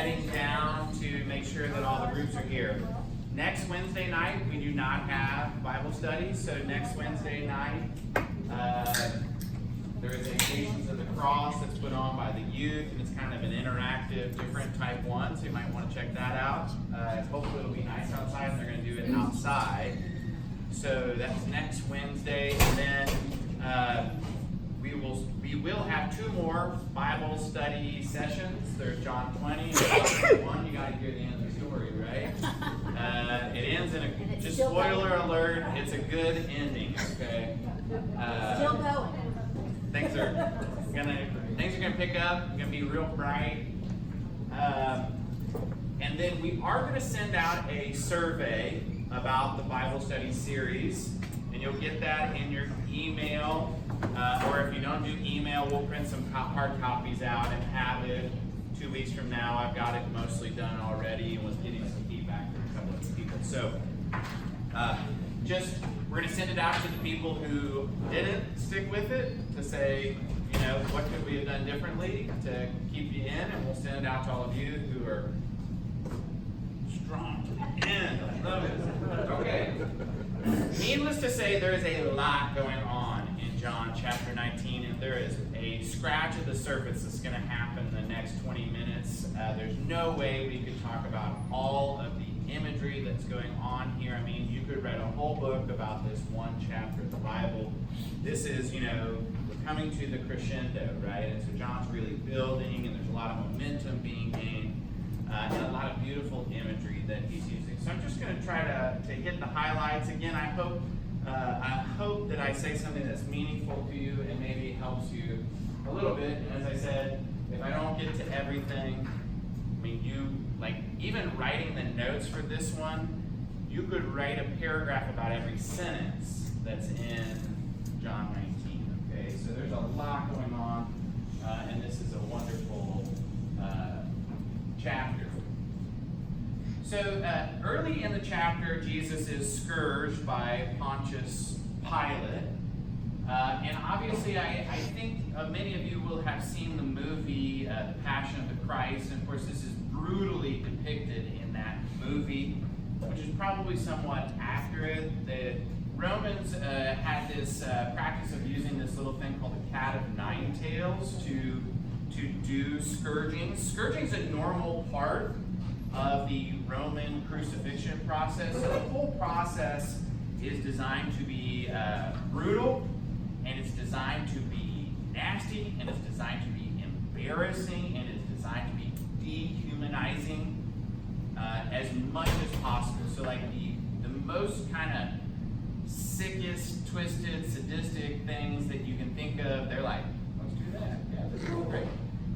heading down to make sure that all the groups are here. Next Wednesday night, we do not have Bible study, so next Wednesday night, there is a Patience of the Cross that's put on by the youth, and it's kind of an interactive, different type one, so you might want to check that out. Hopefully it'll be nice outside, and they're going to do it outside. So that's next Wednesday, and then we will have 2 more Bible study sessions. There's John 20 and John 1. You got to hear the end of the story, right? It ends in a, just spoiler alert, it's a good ending, okay? Still going. Things are gonna pick up. Gonna be real bright, and then we are gonna send out a survey about the Bible study series, and you'll get that in your email, or if you don't do email, we'll print some hard copies out and have it 2 weeks from now. I've got it mostly done already, and was getting some feedback from a couple of people. So, we're going to send it out to the people who didn't stick with it to say, you know, what could we have done differently to keep you in, and we'll send it out to all of you who are strong to the end. I love it. Okay. Needless to say, there is a lot going on in John chapter 19, and there is a scratch of the surface that's going to happen in the next 20 minutes. There's no way we could talk about all of the imagery that's going on here. I mean, you could write a whole book about this one chapter of the Bible. This is, you know, we're coming to the crescendo, right? And so John's really building, and there's a lot of momentum being gained, and a lot of beautiful imagery that he's using. So I'm just going to try to hit the highlights. Again, I hope that I say something that's meaningful to you and maybe helps you a little bit. And as I said, if I don't get to everything, I mean, even writing the notes for this one, you could write a paragraph about every sentence that's in John 19, okay? So there's a lot going on, and this is a wonderful chapter. So early in the chapter, Jesus is scourged by Pontius Pilate. And obviously, I think many of you will have seen the movie, The Passion of the Christ. And of course, this is brutally depicted in that movie, which is probably somewhat accurate. The Romans had this practice of using this little thing called the cat of nine tails to do scourging. Scourging is a normal part of the Roman crucifixion process. So the whole process is designed to be brutal, and it's designed to be nasty, and it's designed to be embarrassing, and it's designed to be dehumanizing as much as possible. So like the most kind of sickest, twisted, sadistic things that you can think of, they're like, let's do that. Yeah, this is great.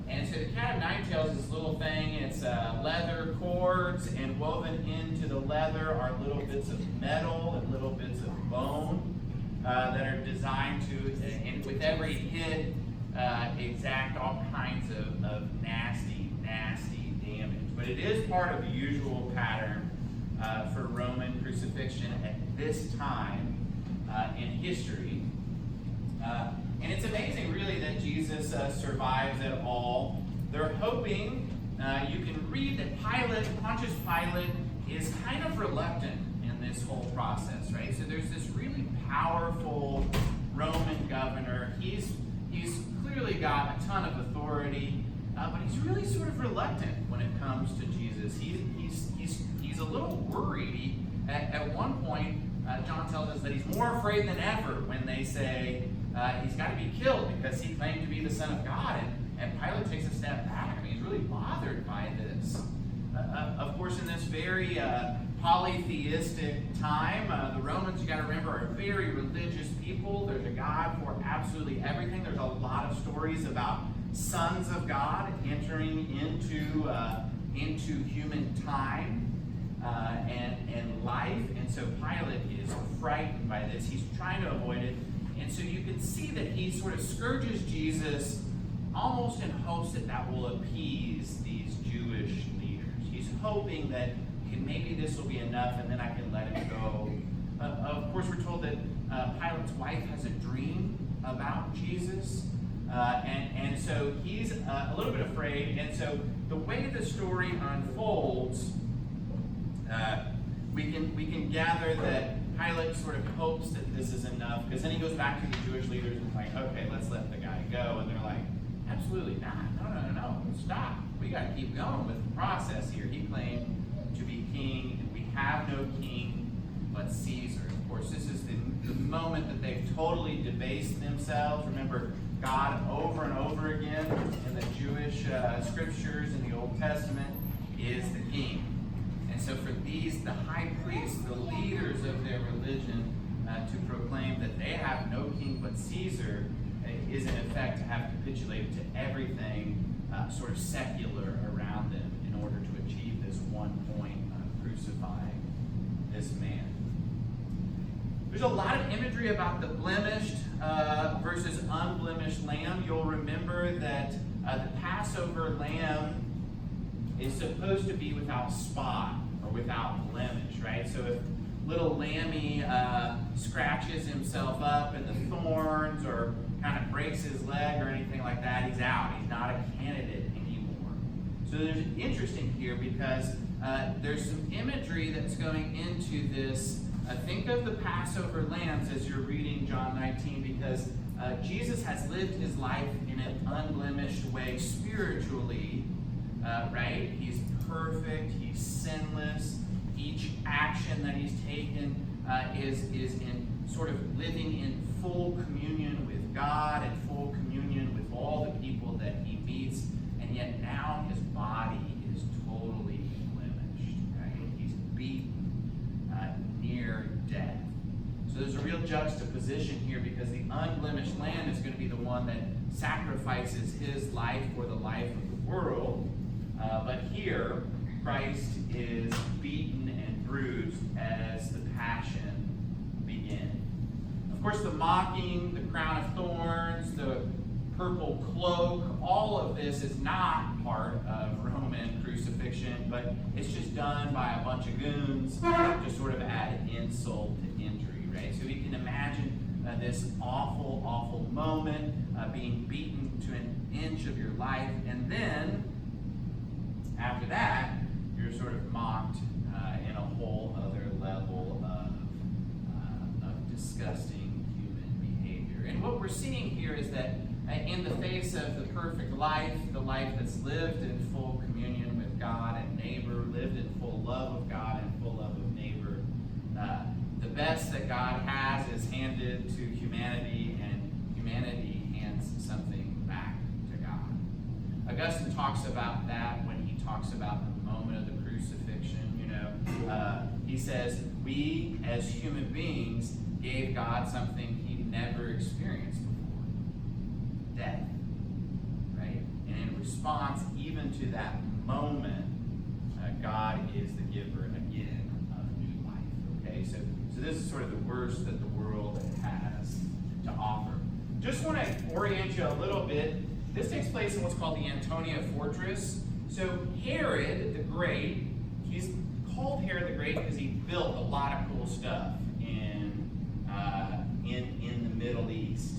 And so the cat of nine tails is this little thing. It's leather cords, and woven into the leather are little bits of metal and little bits of bone that are designed to, and with every hit, exact all kinds of nasty damage. But it is part of the usual pattern for Roman crucifixion at this time in history. And it's amazing, really, that Jesus survives at all. They're hoping, you can read that Pontius Pilate is kind of reluctant in this whole process, right? So there's this really powerful Roman governor. He's clearly got a ton of authority, but he's really sort of reluctant when it comes to Jesus. He's a little worried. At one point, John tells us that he's more afraid than ever when they say he's got to be killed because he claimed to be the Son of God. And Pilate takes a step back. I mean, he's really bothered by this. Of course, in this very polytheistic time, the Romans, you got to remember, are very religious people. There's a God for absolutely everything. There's a lot of stories about sons of God entering into human time and life. And so Pilate is frightened by this. He's trying to avoid it. And so you can see that he sort of scourges Jesus almost in hopes that will appease these Jewish leaders. He's hoping that maybe this will be enough and then I can let him go. Of course, we're told that Pilate's wife has a dream about Jesus. And so he's a little bit afraid. And so the way the this story unfolds, we can gather that Pilate sort of hopes that this is enough, because then he goes back to the Jewish leaders and is like, okay, let's let the guy go. And they're like, absolutely not. No, stop. We got to keep going with the process here. He claimed to be king, and we have no king but Caesar. Of course, this is the moment that they've totally debased themselves. Remember, God over and over again in the Jewish scriptures in the Old Testament is the king. And so for these, the high priests, the leaders of their religion, to proclaim that they have no king but Caesar is in effect to have capitulated to everything sort of secular around them in order to achieve this one point of crucifying this man. There's a lot of imagery about the blemished versus unblemished lamb. You'll remember that the Passover lamb is supposed to be without spot or without blemish, right? So if little lammy scratches himself up in the thorns or kind of breaks his leg or anything like that, he's out. He's not a candidate anymore. So there's interesting here because there's some imagery that's going into this. Think of the Passover lambs as you're reading John 19, because Jesus has lived his life in an unblemished way spiritually, right? He's perfect. He's sinless. Each action that he's taken is in sort of living in full communion with God and full communion with all the people that he meets, and yet now his body is totally blemished, right? He's beaten near death. So there's a real juxtaposition here, because the unblemished lamb is going to be the one that sacrifices his life for the life of the world, but here Christ is beaten and bruised as the passion begins. Of course, the mocking, the crown of thorns, the purple cloak, all of this is not part of Roman crucifixion, but it's just done by a bunch of goons to sort of add insult to injury, right? So you can imagine this awful, awful moment, being beaten to an inch of your life, and then after that, you're sort of mocked in a whole other level of disgusting human behavior. And what we're seeing here is that in the face of the perfect life, the life that's lived in full communion with God and neighbor, lived in full love of God and full love of neighbor, the best that God has is handed to humanity, and humanity hands something back to God. Augustine talks about that when he talks about the moment of the crucifixion. He says, we as human beings gave God something he never experienced before: death, right? And in response even to that moment, God is the giver again of new life. Okay, so this is sort of the worst that the world has to offer. Just want to orient you a little bit. This takes place in what's called the Antonia Fortress. So Herod the Great, he's called Herod the Great because he built a lot of cool stuff in the Middle East.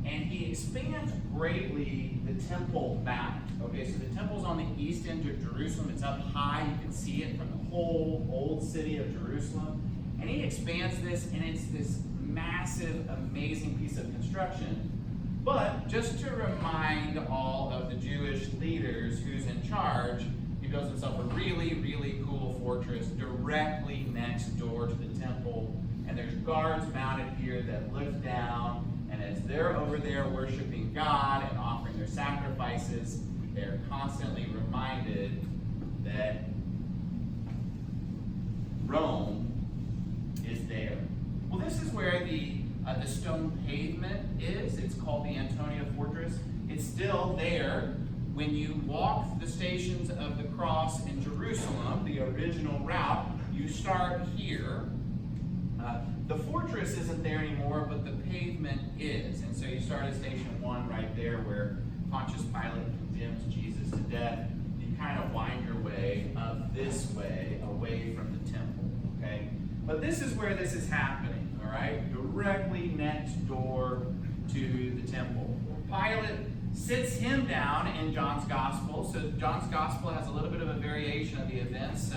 And he expands greatly the Temple Mount. Okay, so the temple's on the east end of Jerusalem. It's up high. You can see it from the whole old city of Jerusalem. And he expands this, and it's this massive, amazing piece of construction. But just to remind all of the Jewish leaders who's in charge, he builds himself a really, really cool fortress directly next door to the temple. And there's guards mounted here that look down, and as they're over there worshiping God and offering their sacrifices, they're constantly reminded that Rome is there. Well, this is where the stone pavement is. It's called the Antonia Fortress. It's still there. When you walk the Stations of the Cross in Jerusalem, the original route, you start here. The fortress isn't there anymore, but the pavement is. And so you start at Station 1 right there where Pontius Pilate condemns Jesus to death. You kind of wind your way up this way, away from the temple, okay? But this is where this is happening, all right? Directly next door to the temple. Pilate sits him down in John's Gospel. So John's Gospel has a little bit of a variation of the events.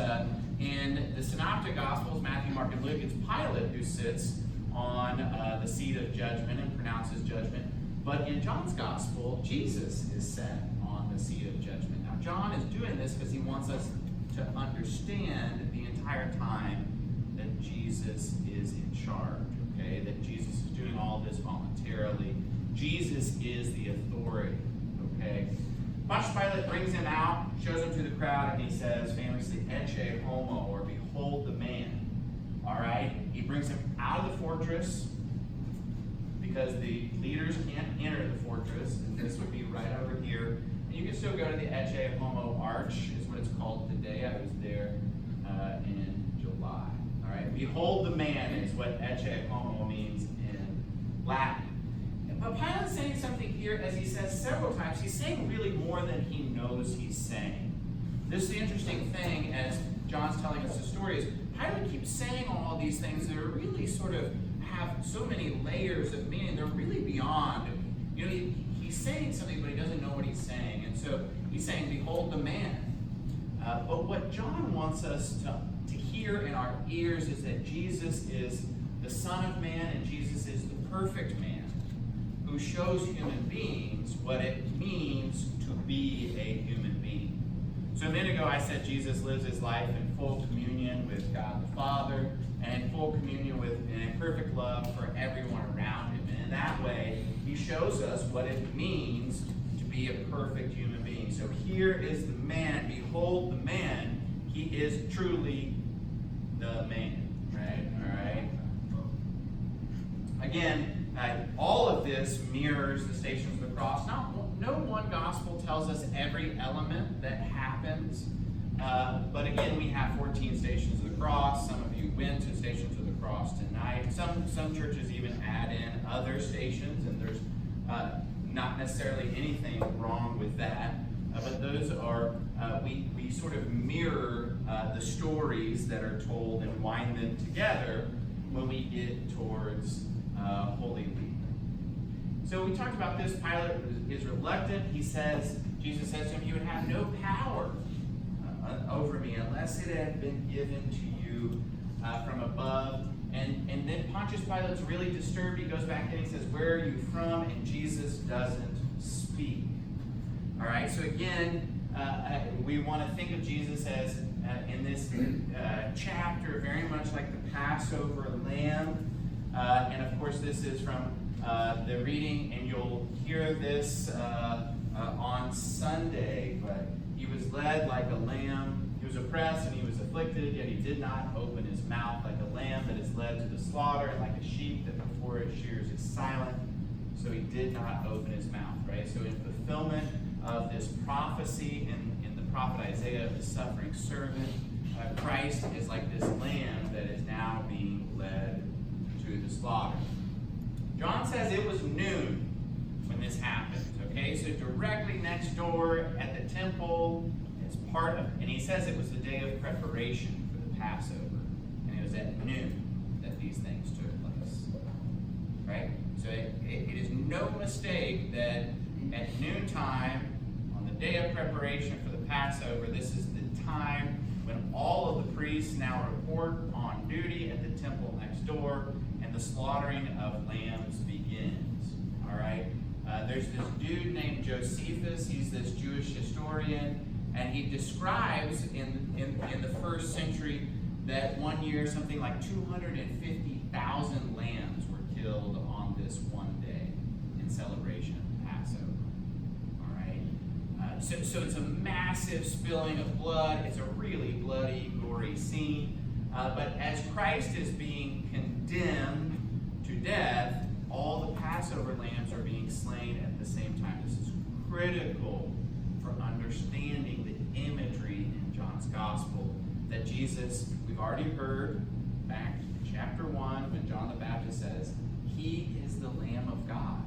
In the Synoptic Gospels, Matthew, Mark, and Luke, it's Pilate who sits on the seat of judgment and pronounces judgment. But in John's Gospel, Jesus is set on the seat of judgment. Now, John is doing this because he wants us to understand the entire time that Jesus is in charge, okay? That Jesus is doing all this voluntarily. Jesus is the authority, okay? Pontius Pilate brings him out, shows him to the crowd, and he says famously, Ecce Homo, or behold the man, all right? He brings him out of the fortress, because the leaders can't enter the fortress, and this would be right over here. And you can still go to the Ecce Homo Arch, is what it's called today. I was there in July. All right, behold the man is what Ecce Homo means in Latin. But Pilate's saying something here, as he says several times. He's saying really more than he knows he's saying. This is the interesting thing as John's telling us the story is Pilate keeps saying all these things that are really sort of have so many layers of meaning. They're really beyond. You know, he's saying something, but he doesn't know what he's saying. And so he's saying, behold the man. But what John wants us to hear in our ears is that Jesus is the Son of Man, and Jesus is the perfect man who shows human beings what it means to be a human being. So a minute ago I said Jesus lives his life in full communion with God the Father, and in full communion with and in perfect love for everyone around him. And in that way, he shows us what it means to be a perfect human being. So here is the man. Behold the man. He is truly the man. Right? All right? Again, all of this mirrors the Stations of the Cross. No one gospel tells us every element that happens. But again, we have 14 Stations of the Cross. Some of you went to Stations of the Cross tonight. Some churches even add in other stations, and there's not necessarily anything wrong with that. But those are, we sort of mirror the stories that are told and wind them together when we get towards Holy Week. So we talked about this. Pilate is reluctant. Jesus says to him, you would have no power over me unless it had been given to you from above. And then Pontius Pilate's really disturbed. He goes back and he says, where are you from? And Jesus doesn't speak. All right, so again, we want to think of Jesus as, in this chapter, very much like the Passover lamb. And of course, this is from the reading, and you'll hear this on Sunday, but he was led like a lamb. He was oppressed and he was afflicted, yet he did not open his mouth, like a lamb that is led to the slaughter, and like a sheep that before it shears is silent. So he did not open his mouth, right? So in fulfillment of this prophecy in the prophet Isaiah of the suffering servant, Christ is like this lamb that is now being led to the slaughter. John says it was noon when this happened, okay? So directly next door at the temple, as part of, and he says it was the day of preparation for the Passover, and it was at noon that these things took place, right? So it is no mistake that at noontime, on the day of preparation for the Passover, this is the time when all of the priests now report on duty at the temple next door, and the slaughtering of lambs begins. All right? There's this dude named Josephus. He's this Jewish historian, and he describes in the first century that one year something like 250,000 lambs were killed on this one day in celebration of the Passover. All right? So it's a massive spilling of blood. It's a really bloody, gory scene. But as Christ is being condemned to death, all the Passover lambs are being slain at the same time. This is critical for understanding the imagery in John's Gospel that Jesus, we've already heard back in chapter 1 when John the Baptist says, he is the Lamb of God.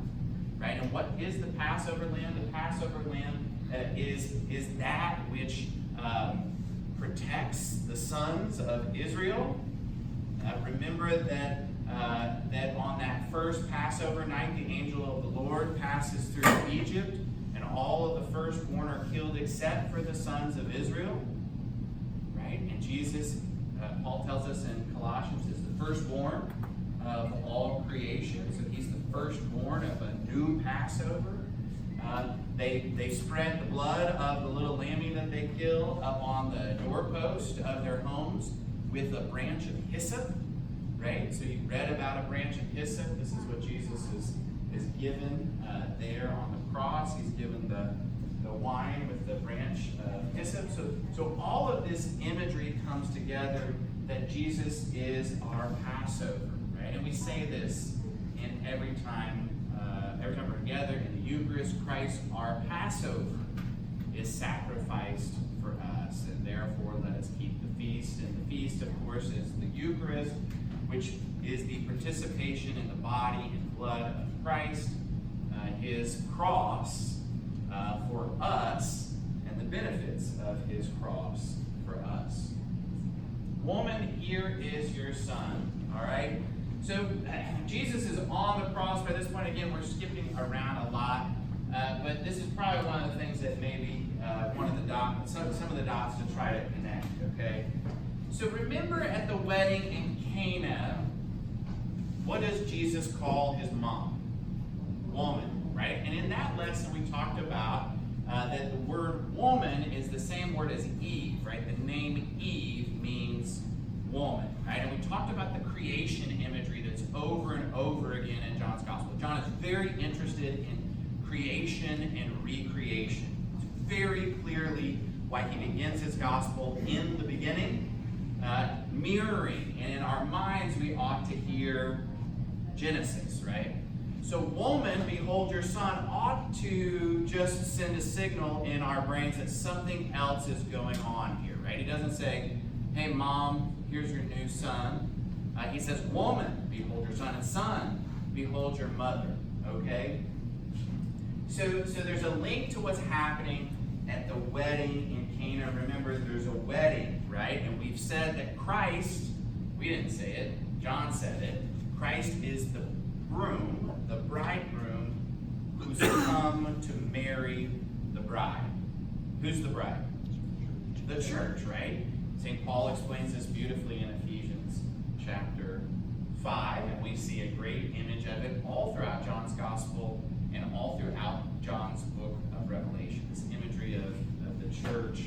Right? And what is the Passover lamb? The Passover lamb is that which protects the sons of Israel. Remember that on that first Passover night, the angel of the Lord passes through Egypt, all of the firstborn are killed except for the sons of Israel. Right? And Jesus, Paul tells us in Colossians, is the firstborn of all creation. So he's the firstborn of a new Passover. They spread the blood of the little lamb that they killed up on the doorpost of their homes with a branch of hyssop. Right? So you read about a branch of hyssop. This is what Jesus is given there on the cross. He's given the wine with the branch of hyssop. So all of this imagery comes together that Jesus is our Passover. Right? And we say this in every time we're together in the Eucharist. Christ, our Passover, is sacrificed for us. And therefore, let us keep the feast. And the feast, of course, is the Eucharist, which is the participation in the body and blood of Christ, his cross for us, and the benefits of his cross for us. Woman, here is your son. All right? So Jesus is on the cross. By this point, again, we're skipping around a lot. But this is probably one of the things that maybe one of the dots, some of the dots to try to connect, okay? So remember at the wedding in Cana, what does Jesus call his mom? Woman, right? And in that lesson we talked about that the word woman is the same word as Eve, right? The name Eve means woman, right? And we talked about the creation imagery that's over and over again in John's gospel. John is very interested in creation and recreation. It's very clearly why he begins his gospel in the beginning, mirroring. And in our minds, we ought to hear Genesis, right? So, woman, behold your son, ought to just send a signal in our brains that something else is going on here, right? He doesn't say, hey, mom, here's your new son. He says, woman, behold your son, and son, behold your mother, okay? So there's a link to what's happening at the wedding in Cana. Remember, there's a wedding, right? And we've said that Christ, we didn't say it, John said it, Christ is the groom, the bridegroom, who's come to marry the bride. Who's the bride? The church, right? St. Paul explains this beautifully in Ephesians chapter 5, and we see a great image of it all throughout John's gospel and all throughout John's book of Revelation. This imagery of the church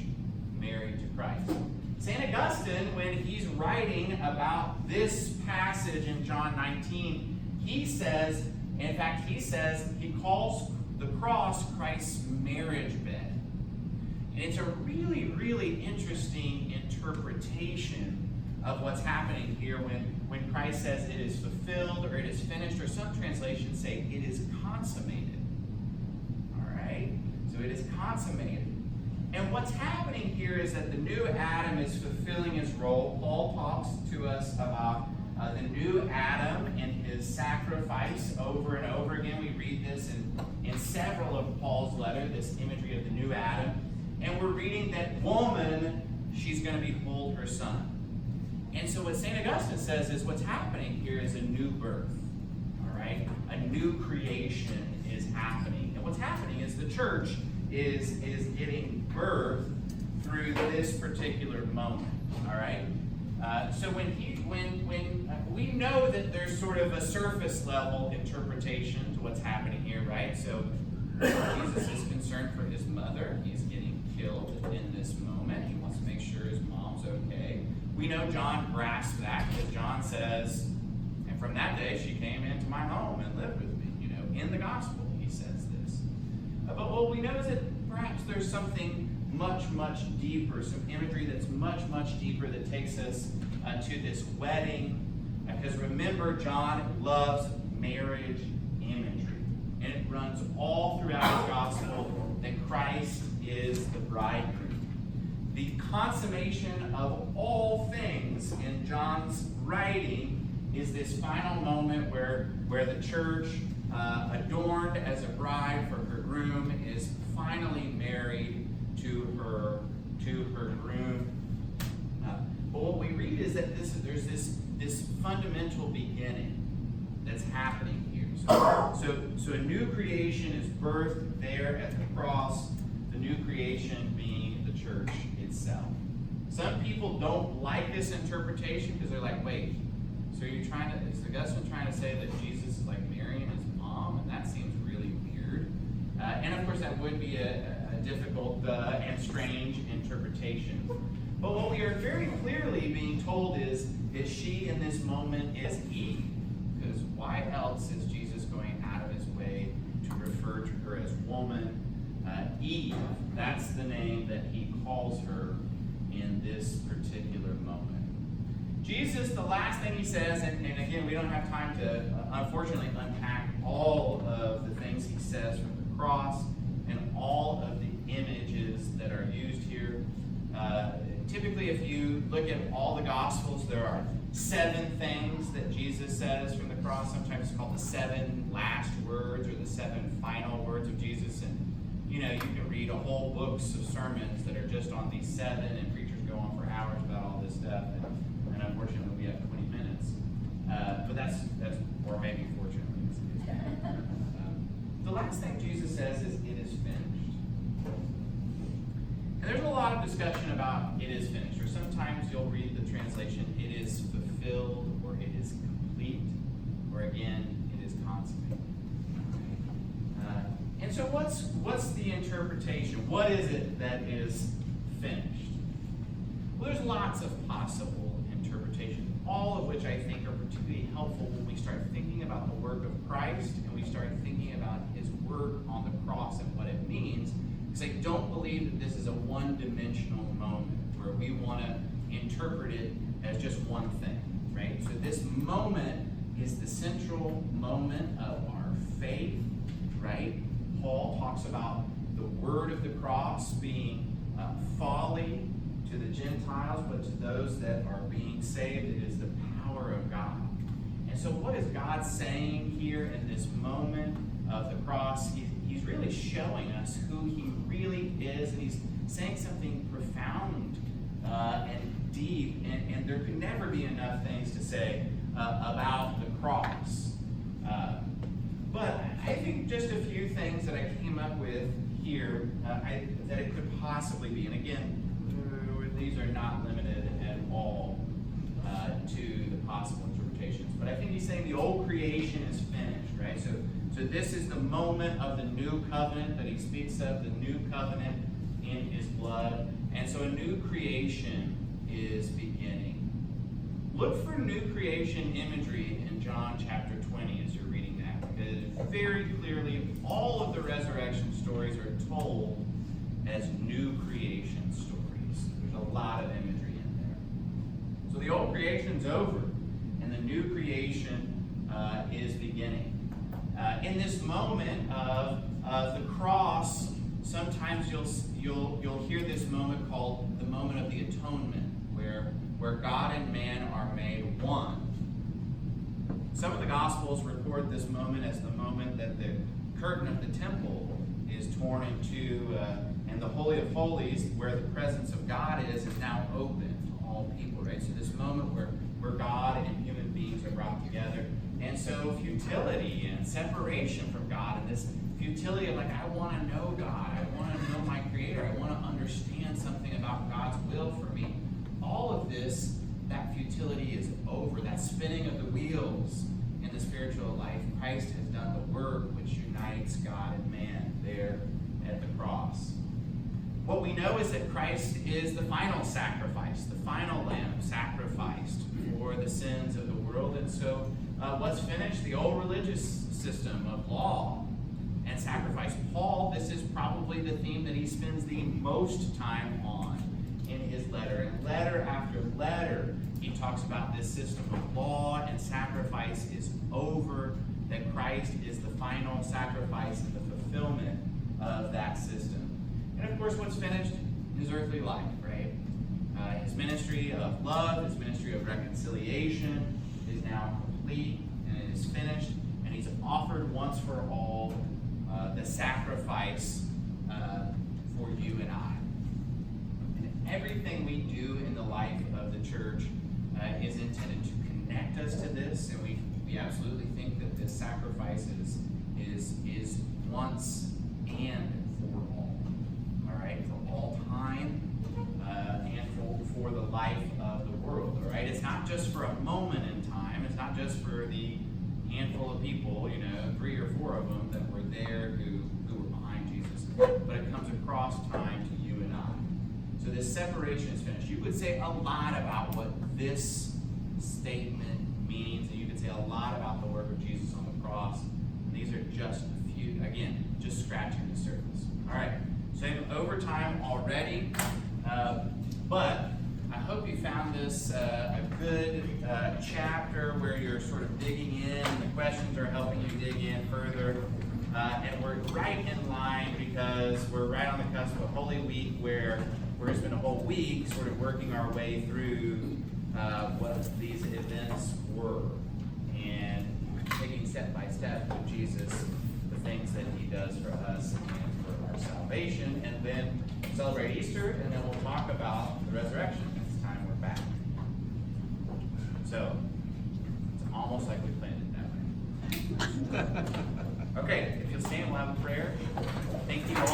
married to Christ. St. Augustine, when he's writing about this passage in John 19, he says, he calls the cross Christ's marriage bed. And it's a really, really interesting interpretation of what's happening here when Christ says it is fulfilled or it is finished, or some translations say it is consummated. All right? So it is consummated. And what's happening here is that the new Adam is fulfilling his role. Paul talks to us about the new Adam and his sacrifice over and over again. We read this in several of Paul's letters, this imagery of the new Adam. And we're reading that woman, she's going to behold her son. And so what St. Augustine says is what's happening here is a new birth. All right? A new creation is happening. And what's happening is the church is getting birth through this particular moment. All right? So when we know that there's sort of a surface level interpretation to what's happening here, right? So Jesus is concerned for his mother. He's getting killed in this moment. He wants to make sure his mom's okay. We know John grasps that because John says, and from that day she came into my home and lived with me. In the gospel he says this. But what we know is that perhaps there's something much, much deeper, some imagery that's much, much deeper that takes us to this wedding. Because remember, John loves marriage imagery. And it runs all throughout his gospel that Christ is the bridegroom. The consummation of all things in John's writing is this final moment where the church, adorned as a bride for her groom, is finally married to her groom. But what we read is that there's this fundamental beginning that's happening here. So a new creation is birthed there at the cross, the new creation being the church itself. Some people don't like this interpretation because they're like, wait, so is Augustine trying to say that Jesus is like Mary and his mom? And that seems really weird. And of course that would be a difficult and strange interpretation. But what we are very clearly being told is she in this moment is Eve. Because why else is Jesus going out of his way to refer to her as woman? Eve, that's the name that he calls her in this particular moment. Jesus, the last thing he says, and again, we don't have time to, unfortunately, unpack all of the things he says from the cross and all of the images that are used here. Typically, if you look at all the Gospels, there are 7 things that Jesus says from the cross. Sometimes it's called the 7 last words or the 7 final words of Jesus. And you can read a whole books of sermons that are just on these 7, and preachers go on for hours about all this stuff. And unfortunately, we have 20 minutes. But that's or maybe fortunately, the last thing Jesus says is, "It is finished." And there's a lot of discussion about "it is finished," or sometimes you'll read the translation, "it is fulfilled," or "it is complete," or again, "it is consummated." And so what's the interpretation? What is it that is finished? Well, there's lots of possible interpretations, all of which I think are particularly helpful when we start thinking about the work of Christ and we start thinking about his work on the cross and what it means. Because I don't believe that this is a one-dimensional moment where we want to interpret it as just one thing, right? So this moment is the central moment of our faith, right? Paul talks about the word of the cross being folly to the Gentiles, but to those that are being saved, it is the power of God. And so what is God saying here in this moment of the cross? He's really showing us who he really is, and he's saying something profound and deep, and there could never be enough things to say about the cross. But I think just a few things that I came up with here that it could possibly be, and again, these are not limited at all to the possible interpretations. But I think he's saying the old creation is finished, right? So this is the moment of the new covenant that he speaks of, the new covenant in his blood. And so a new creation is beginning. Look for new creation imagery in John chapter 20 as you're reading that, because very clearly all of the resurrection stories are told as new creation stories. There's a lot of imagery in there. So the old creation's over, and the new creation is beginning. In this moment of the cross, sometimes you'll hear this moment called the moment of the atonement, where God and man are made one. Some of the Gospels record this moment as the moment that the curtain of the temple is torn in two, and the Holy of Holies, where the presence of God is now open to all people, right? So this moment where God and human beings are brought together. And so futility and separation from God, and this futility of I want to know God, I want to know my Creator, I want to understand something about God's will for me. All of this, that futility is over. That spinning of the wheels in the spiritual life. Christ has done the work which unites God and man there at the cross. What we know is that Christ is the final sacrifice, the final lamb sacrificed for the sins of the world. And so what's finished? The old religious system of law and sacrifice. Paul, this is probably the theme that he spends the most time on in his letter. And letter after letter, he talks about this system of law and sacrifice is over, that Christ is the final sacrifice and the fulfillment of that system. And of course, what's finished? His earthly life, right? His ministry of love, his ministry of reconciliation is now complete, and it is finished, and he's offered once for all the sacrifice for you and I. And everything we do in the life of the church is intended to connect us to this, and we we absolutely think that this sacrifice is once and for all. All right, for all time, and for the life of the world. All right, it's not just for a moment in time. It's not just for the handful of people, 3 or 4 of them that were there who were behind Jesus, but it comes across time to you and I. So this separation is finished. You could say a lot about what this statement means, and you could say a lot about the work of Jesus on the cross. And these are just a few, again, just scratching the surface. All right, so I'm over time already, but I hope you found this a good chapter where you're sort of digging in, and the questions are helping you dig in further. And we're right in line because we're right on the cusp of Holy Week, where we're going to spend a whole week sort of working our way through what these events were and taking step by step with Jesus the things that he does for us and for our salvation, and then celebrate Easter, and then we'll talk about the resurrection. Next time we're back. So it's almost like we planned it that way. Okay, if you'll stand, we'll have a prayer. Thank you all.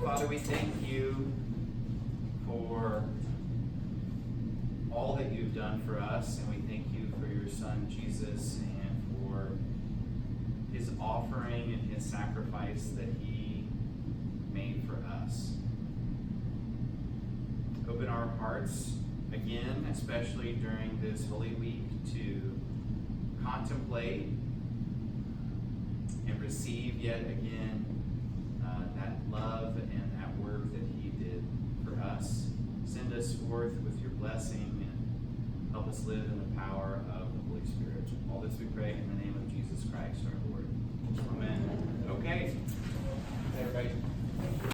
Father, we thank you for all that you've done for us, and we thank you for your Son, Jesus, and for his offering and his sacrifice that he made for us. Open our hearts again, especially during this Holy Week, to contemplate and receive yet again that love and that work that he did for us. Send us forth with your blessing and help us live in the power of the Holy Spirit. All this we pray in the name of Jesus.